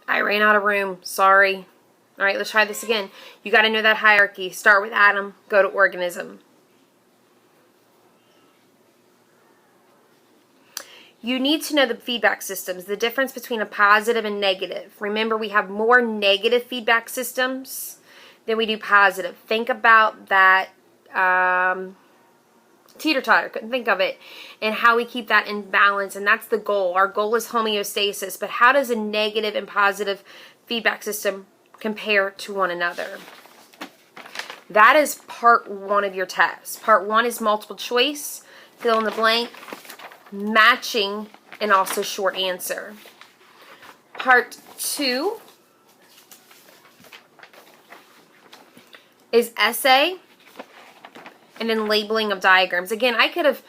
I ran out of room. Sorry. All right, let's try this again. You got to know that hierarchy. Start with atom, go to organism. You need to know the feedback systems, the difference between a positive and negative. Remember, we have more negative feedback systems than we do positive. Think about that teeter-totter, couldn't think of it, and how we keep that in balance, and that's the goal. Our goal is homeostasis, but how does a negative and positive feedback system compare to one another? That is part 1 of your test. Part 1 is multiple choice, fill in the blank, matching, and also short answer. Part 2 is essay and then labeling of diagrams. Again, I could have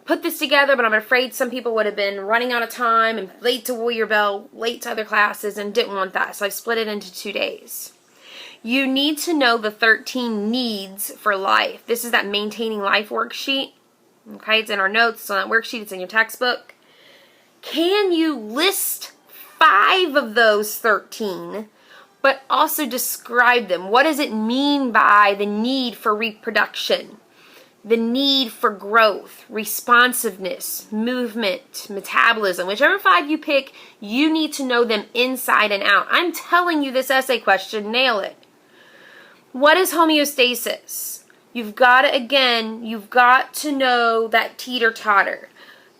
put this together, but I'm afraid some people would have been running out of time and late to Warrior Bell, late to other classes, and didn't want that. So I split it into 2 days. You need to know the 13 needs for life. This is that maintaining life worksheet. Okay, it's in our notes, it's on that worksheet, it's in your textbook. Can you list 5 of those 13, but also describe them? What does it mean by the need for reproduction, the need for growth, responsiveness, movement, metabolism? Whichever 5 you pick, you need to know them inside and out. I'm telling you, this essay question, nail it. What is homeostasis? You've got to know that teeter-totter.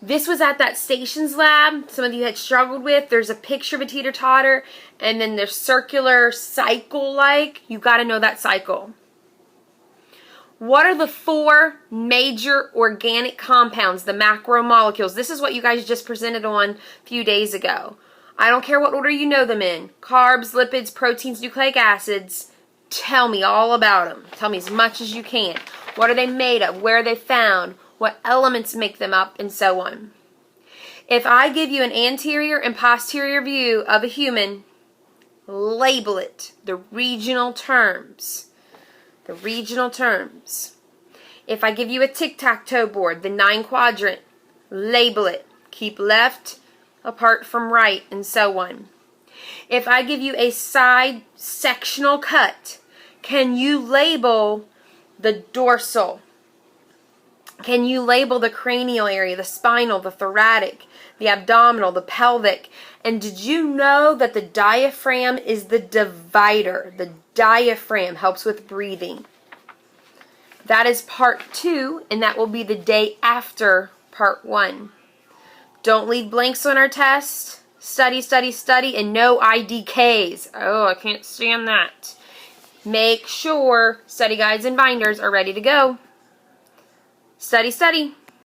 This was at that stations lab some of you had struggled with. There's a picture of a teeter-totter, and then there's circular cycle-like. You've got to know that cycle. What are the 4 major organic compounds, the macromolecules? This is what you guys just presented on a few days ago. I don't care what order you know them in. Carbs, lipids, proteins, nucleic acids. Tell me all about them. Tell me as much as you can. What are they made of? Where are they found? What elements make them up? And so on. If I give you an anterior and posterior view of a human, label it. The regional terms. The regional terms. If I give you a tic-tac-toe board, the 9 quadrant, label it. Keep left apart from right, and so on. If I give you a side sectional cut, can you label the dorsal? Can you label the cranial area, the spinal, the thoracic, the abdominal, the pelvic? And did you know that the diaphragm is the divider? The diaphragm helps with breathing. That is part 2, and that will be the day after part 1. Don't leave blanks on our test. Study, study, study, and no IDKs. Oh, I can't stand that. Make sure study guides and binders are ready to go. Study, study.